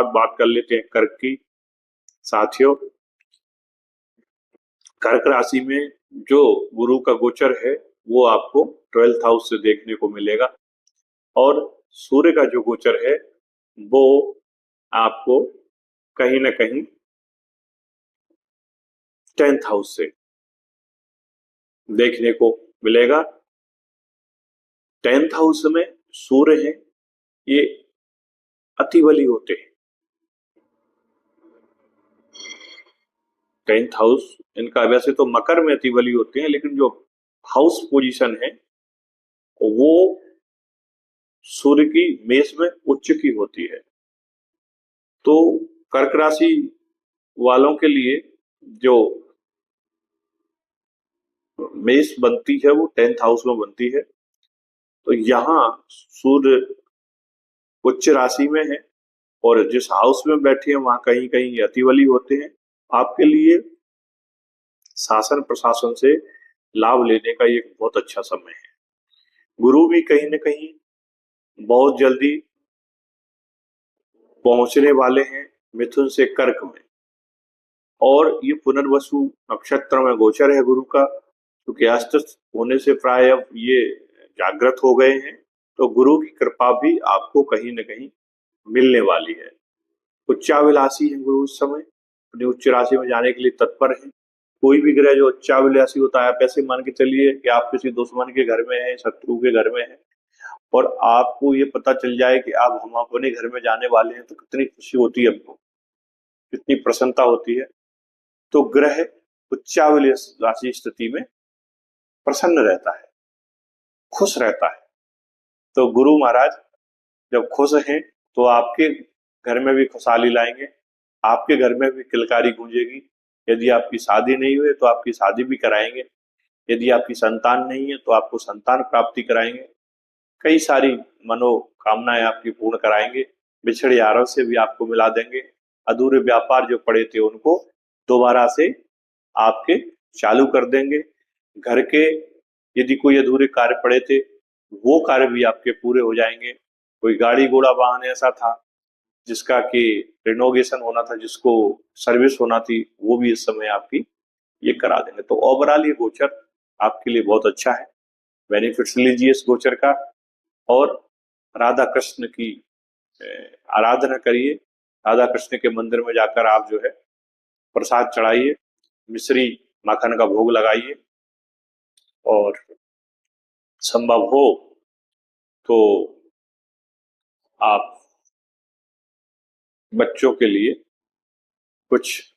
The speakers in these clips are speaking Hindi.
बात कर लेते हैं कर्क की। साथियों, कर्क राशि में जो गुरु का गोचर है वो आपको 12th हाउस से देखने को मिलेगा, और सूर्य का जो गोचर है वो आपको कहीं ना कहीं 10th हाउस से देखने को मिलेगा। 10th हाउस में सूर्य है, ये अति बली होते हैं। 10th हाउस इनका वैसे तो मकर में अति बली होते हैं, लेकिन जो हाउस पोजीशन है वो सूर्य की मेष में उच्च की होती है। तो कर्क राशि वालों के लिए जो मेष बनती है वो 10th हाउस में बनती है। तो यहाँ सूर्य उच्च राशि में है और जिस हाउस में बैठे हैं वहां कहीं कहीं अतिबली होते हैं। आपके लिए शासन प्रशासन से लाभ लेने का ये बहुत अच्छा समय है। गुरु भी कहीं न कहीं बहुत जल्दी पहुंचने वाले हैं मिथुन से कर्क में, और ये पुनर्वसु नक्षत्र में गोचर है गुरु का, क्योंकि अस्त होने से प्राय अब ये जागृत हो गए हैं। तो गुरु की कृपा भी आपको कहीं न कहीं मिलने वाली है। उच्चाभिलाषी है गुरु इस समय, अपनी उच्च राशि में जाने के लिए तत्पर है। कोई भी ग्रह जो उच्चाभिलाषी होता है, आप ऐसे मान के चलिए कि आप किसी दुश्मन के घर में हैं, शत्रु के घर में हैं, और आपको ये पता चल जाए कि आप हम अपने घर में जाने वाले हैं, तो कितनी खुशी होती है हमको, कितनी प्रसन्नता होती है। तो ग्रह उच्चाभिलाषी स्थिति में प्रसन्न रहता है, खुश रहता है। तो गुरु महाराज जब खुश हैं तो आपके घर में भी खुशहाली लाएंगे, आपके घर में भी किलकारी गूंजेगी। यदि आपकी शादी नहीं हुई तो आपकी शादी भी कराएंगे, यदि आपकी संतान नहीं है तो आपको संतान प्राप्ति कराएंगे। कई सारी मनोकामनाएं आपकी पूर्ण कराएंगे। बिछड़े यारों से भी आपको मिला देंगे। अधूरे व्यापार जो पड़े थे उनको दोबारा से आपके चालू कर देंगे। घर के यदि कोई अधूरे कार्य पड़े थे वो कार्य भी आपके पूरे हो जाएंगे। कोई गाड़ी घोड़ा वाहन ऐसा था जिसका कि रिनोवेशन होना था, जिसको सर्विस होना थी, वो भी इस समय आपकी ये करा देंगे। तो ओवरऑल ये गोचर आपके लिए बहुत अच्छा है। बेनिफिट्स लीजिए इस गोचर का, और राधा कृष्ण की आराधना करिए। राधा कृष्ण के मंदिर में जाकर आप जो है प्रसाद चढ़ाइए, मिश्री माखन का भोग लगाइए, और संभव हो तो आप बच्चों के लिए कुछ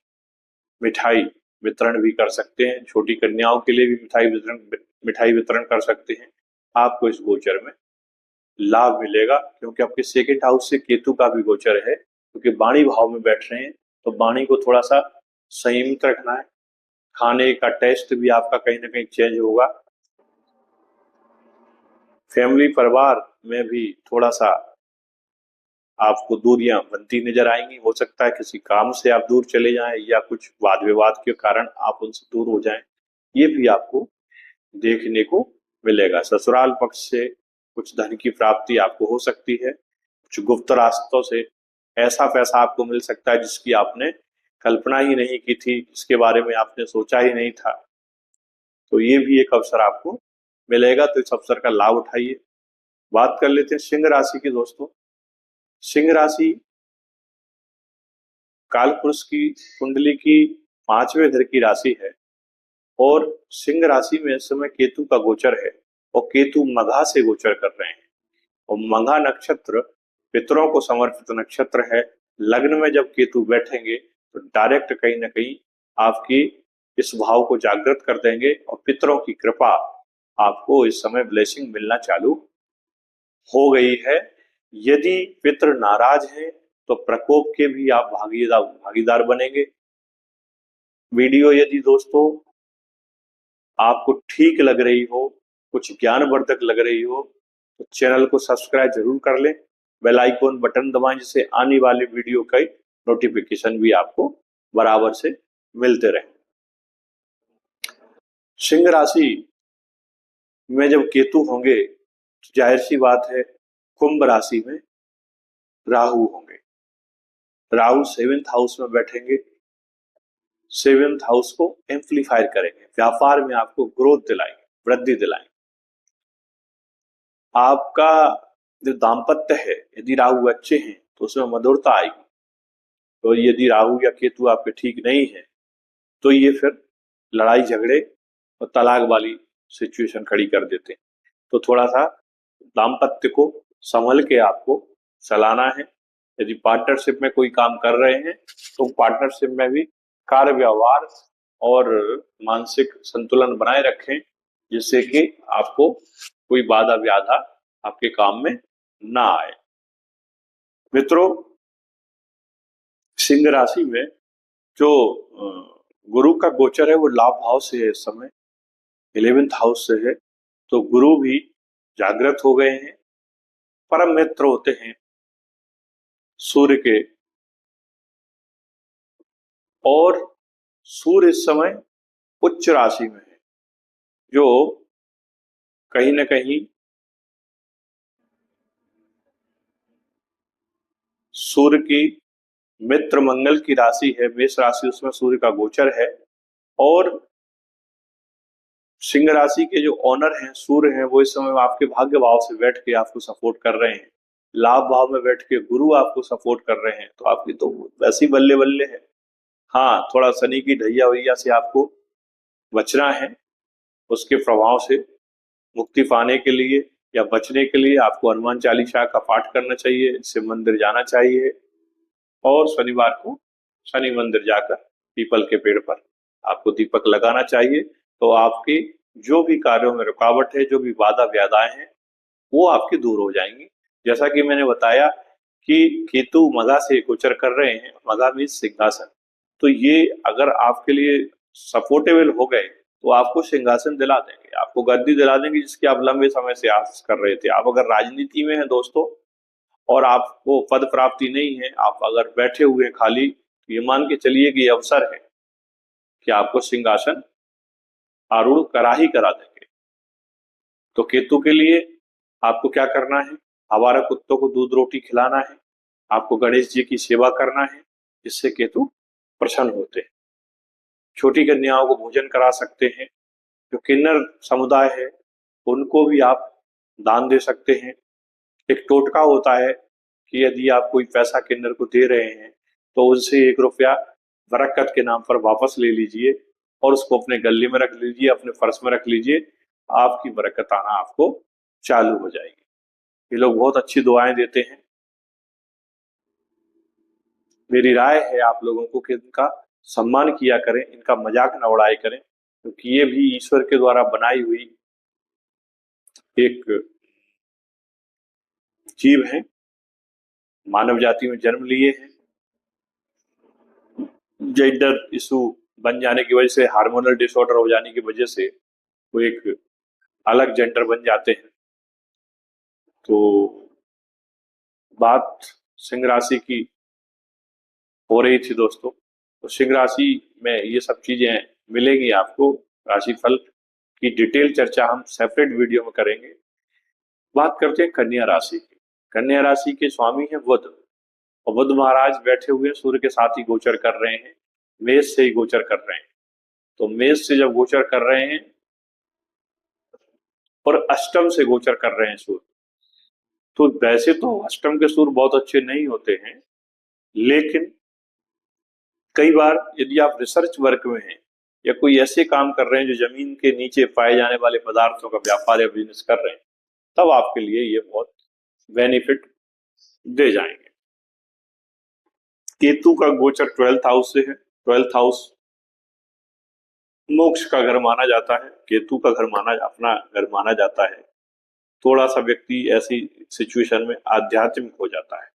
मिठाई वितरण भी कर सकते हैं। छोटी कन्याओं के लिए भी मिठाई वितरण कर सकते हैं। आपको इस गोचर में लाभ मिलेगा, क्योंकि आपके सेकंड हाउस से केतु का भी गोचर है, क्योंकि वाणी भाव में बैठ रहे हैं। तो वाणी को थोड़ा सा संयमित रखना है। खाने का टेस्ट भी आपका कहीं ना कहीं चेंज होगा। फैमिली परिवार में भी थोड़ा सा आपको दूरियां बनती नजर आएंगी। हो सकता है किसी काम से आप दूर चले जाएं, या कुछ वाद विवाद के कारण आप उनसे दूर हो जाएं, ये भी आपको देखने को मिलेगा। ससुराल पक्ष से कुछ धन की प्राप्ति आपको हो सकती है। कुछ गुप्त रास्तों से ऐसा पैसा आपको मिल सकता है जिसकी आपने कल्पना ही नहीं की थी, जिसके बारे में आपने सोचा ही नहीं था। तो ये भी एक अवसर आपको मिलेगा, तो इस अवसर का लाभ उठाइए। बात कर लेते हैं सिंह राशि की। दोस्तों, सिंह राशि कालपुरुष की कुंडली की 5वें घर की राशि है, और सिंह राशि में इस समय केतु का गोचर है, और केतु मघा से गोचर कर रहे हैं। और मघा नक्षत्र पितरों को समर्पित नक्षत्र है। लग्न में जब केतु बैठेंगे तो डायरेक्ट कहीं ना कहीं आपकी इस भाव को जागृत कर देंगे, और पितरों की कृपा आपको इस समय ब्लेसिंग मिलना चालू हो गई है। यदि पितृ नाराज हैं तो प्रकोप के भी आप भागीदार बनेंगे। वीडियो यदि दोस्तों आपको ठीक लग रही हो, कुछ ज्ञानवर्धक लग रही हो, तो चैनल को सब्सक्राइब जरूर कर लें। बेल आइकॉन बटन दबाएं, जिससे आने वाले वीडियो का नोटिफिकेशन भी आपको बराबर से मिलते रहे। सिंह राशि में जब केतु होंगे तो जाहिर सी बात है कुंभ राशि में राहु होंगे। राहु 7th हाउस में बैठेंगे, 7th हाउस को एम्पलीफायर करेंगे, व्यापार में आपको ग्रोथ दिलाएंगे, वृद्धि दिलाएंगे। आपका जो दाम्पत्य है, यदि राहु अच्छे हैं तो उसमें मधुरता आएगी, और यदि राहु या केतु आपके ठीक नहीं है तो ये फिर लड़ाई झगड़े और तलाक वाली सिचुएशन खड़ी कर देते हैं। तो थोड़ा सा दाम्पत्य को संभल के आपको चलाना है। यदि पार्टनरशिप में कोई काम कर रहे हैं तो पार्टनरशिप में भी कार्य व्यवहार और मानसिक संतुलन बनाए रखें, जिससे कि आपको कोई बाधा व्याधा आपके काम में ना आए। मित्रों, सिंह राशि में जो गुरु का गोचर है वो लाभ भाव से है, इस समय 11th हाउस से है। तो गुरु भी जागृत हो गए हैं, परम मित्र होते हैं सूर्य के, और सूर्य इस समय उच्च राशि में है, जो कहीं ना कहीं सूर्य की मित्र मंगल की राशि है, मेष राशि, उसमें सूर्य का गोचर है। और सिंह राशि के जो ऑनर हैं सूर्य हैं, वो इस समय आपके भाग्य भाव से बैठ के आपको सपोर्ट कर रहे हैं, लाभ भाव में बैठ के गुरु आपको सपोर्ट कर रहे हैं। तो आपकी तो वैसी बल्ले बल्ले है। हाँ, थोड़ा शनि की ढैया वैया से आपको बचना है, उसके प्रभाव से मुक्ति पाने के लिए या बचने के लिए आपको हनुमान चालीसा का पाठ करना चाहिए, शिव मंदिर जाना चाहिए, और शनिवार को शनि मंदिर जाकर पीपल के पेड़ पर आपको दीपक लगाना चाहिए। तो आपके जो भी कार्यों में रुकावट है, जो भी बाधा व्याधाएं हैं, वो आपकी दूर हो जाएंगी। जैसा कि मैंने बताया कि केतु मघा से गोचर कर रहे हैं, मघा मीन सिंहासन, तो ये अगर आपके लिए सपोर्टेबल हो गए तो आपको सिंहासन दिला देंगे, आपको गद्दी दिला देंगे, जिसकी आप लंबे समय से आस कर रहे थे। आप अगर राजनीति में हैं दोस्तों और आपको पद प्राप्ति नहीं है, आप अगर बैठे हुए खाली, तो ये मान के चलिए कि अवसर है कि आपको सिंहासन आरूढ़ करा ही करा देंगे। तो केतु के लिए आपको क्या करना है? आवारा कुत्तों को दूध रोटी खिलाना है, आपको गणेश जी की सेवा करना है, जिससे केतु प्रसन्न होते हैं। छोटी कन्याओं को भोजन करा सकते हैं। जो किन्नर समुदाय है उनको भी आप दान दे सकते हैं। एक टोटका होता है कि यदि आप कोई पैसा किन्नर को दे रहे हैं तो उनसे 1 रुपया बरकत के नाम पर वापस ले लीजिए और उसको अपने गले में रख लीजिए, अपने पर्स में रख लीजिए, आपकी बरकत आना आपको चालू हो जाएगी। ये लोग बहुत अच्छी दुआएं देते हैं। मेरी राय है आप लोगों को कि इनका सम्मान किया करें, इनका मजाक न उड़ाया करें, क्योंकि ये भी ईश्वर के द्वारा बनाई हुई एक जीव है, मानव जाति में जन्म लिए हैं। जेंडर इशू बन जाने की वजह से, हार्मोनल डिसऑर्डर हो जाने की वजह से वो एक अलग जेंडर बन जाते हैं। तो बात सिंह राशि की हो रही थी दोस्तों। तो सिंह राशि में ये सब चीजें मिलेंगी आपको। राशिफल की डिटेल चर्चा हम सेपरेट वीडियो में करेंगे। बात करते हैं कन्या राशि की। कन्या राशि के स्वामी है बुध, और बुध महाराज बैठे हुए सूर्य के साथ ही गोचर कर रहे हैं, मेष से ही गोचर कर रहे हैं। तो मेष से जब गोचर कर रहे हैं और अष्टम से गोचर कर रहे हैं सूर्य, तो वैसे तो अष्टम के सूर्य बहुत अच्छे नहीं होते हैं, लेकिन कई बार यदि आप रिसर्च वर्क में हैं या कोई ऐसे काम कर रहे हैं जो जमीन के नीचे पाए जाने वाले पदार्थों का व्यापार या बिजनेस कर रहे हैं, तब आपके लिए ये बहुत बेनिफिट दे जाएंगे। केतु का गोचर 12th हाउस से है। 12th हाउस मोक्ष का घर माना जाता है, केतु का घर अपना घर माना जाता है। थोड़ा सा व्यक्ति ऐसी सिचुएशन में आध्यात्मिक हो जाता है।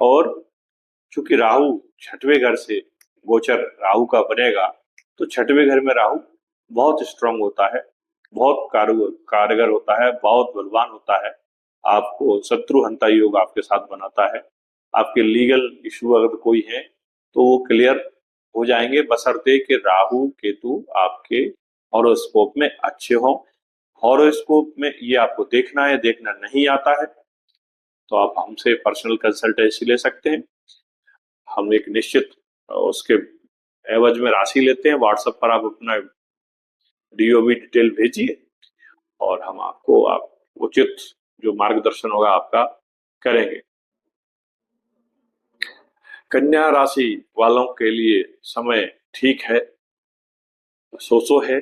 और चूंकि राहु 6वें घर से गोचर राहु का बनेगा, तो 6वें घर में राहु बहुत स्ट्रांग होता है, बहुत कारगर होता है, बहुत बलवान होता है। आपको शत्रु हंता योग आपके साथ बनाता है। आपके लीगल इशू अगर कोई है तो वो क्लियर हो जाएंगे, बशर्ते कि राहु केतु आपके हॉरोस्कोप में अच्छे हों। हॉरोस्कोप में ये आपको देखना है, देखना नहीं आता है तो आप हमसे पर्सनल कंसल्टेंसी ले सकते हैं। हम एक निश्चित उसके एवज में राशि लेते हैं। व्हाट्सएप पर आप अपना डीओबी डिटेल भेजिए और हम आपको उचित जो मार्गदर्शन होगा आपका करेंगे। कन्या राशि वालों के लिए समय ठीक है, सो है।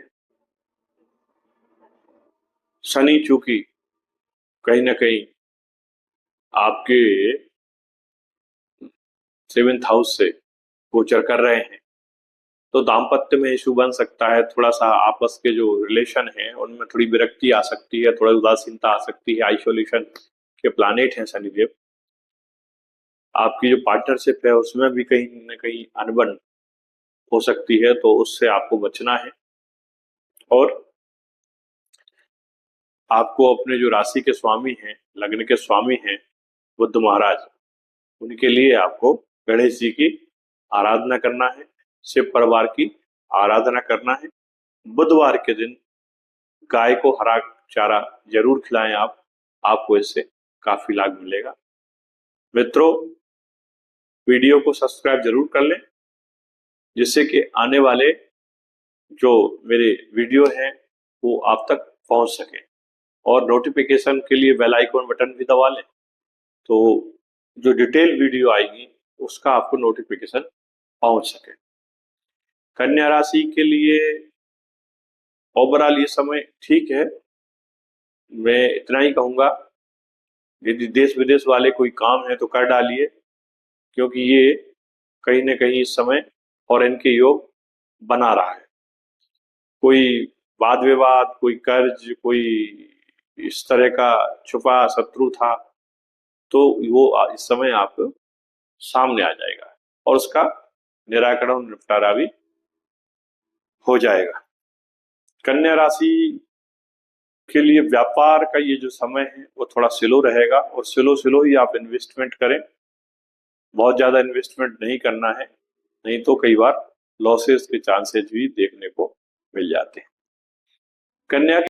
शनि चूंकि कहीं ना कहीं आपके 7th हाउस से गोचर कर रहे हैं, तो दाम्पत्य में इशू बन सकता है। थोड़ा सा आपस के जो रिलेशन है उनमें थोड़ी विरक्ति आ सकती है, थोड़ा उदासीनता आ सकती है। आइसोलेशन के प्लानेट हैं शनिदेव। आपकी जो पार्टनरशिप है उसमें भी कहीं ना कहीं अनबन हो सकती है, तो उससे आपको बचना है। और आपको अपने जो राशि के स्वामी हैं, लग्न के स्वामी हैं बुध महाराज, उनके लिए आपको गणेश जी की आराधना करना है, शिव परिवार की आराधना करना है। बुधवार के दिन गाय को हरा चारा जरूर खिलाएं आप, आपको इससे काफी लाभ मिलेगा। मित्रों, वीडियो को सब्सक्राइब जरूर कर लें, जिससे कि आने वाले जो मेरे वीडियो हैं वो आप तक पहुंच सके। और नोटिफिकेशन के लिए बेल आइकन बटन भी दबा लें, तो जो डिटेल वीडियो आएगी उसका आपको नोटिफिकेशन पहुंच सके। कन्या राशि के लिए ओवरऑल ये समय ठीक है। मैं इतना ही कहूंगा, यदि देश विदेश वाले कोई काम है तो कर डालिए, क्योंकि ये कहीं न कहीं इस समय फॉरेन के योग बना रहा है। कोई वाद विवाद, कोई कर्ज, कोई इस तरह का छुपा शत्रु था, तो वो इस समय आप सामने आ जाएगा और उसका निराकरण निपटारा भी हो जाएगा। कन्या राशि के लिए व्यापार का ये जो समय है वो थोड़ा स्लो रहेगा, और स्लो ही आप इन्वेस्टमेंट करें। बहुत ज्यादा इन्वेस्टमेंट नहीं करना है, नहीं तो कई बार लॉसेस के चांसेस भी देखने को मिल जाते हैं। कन्या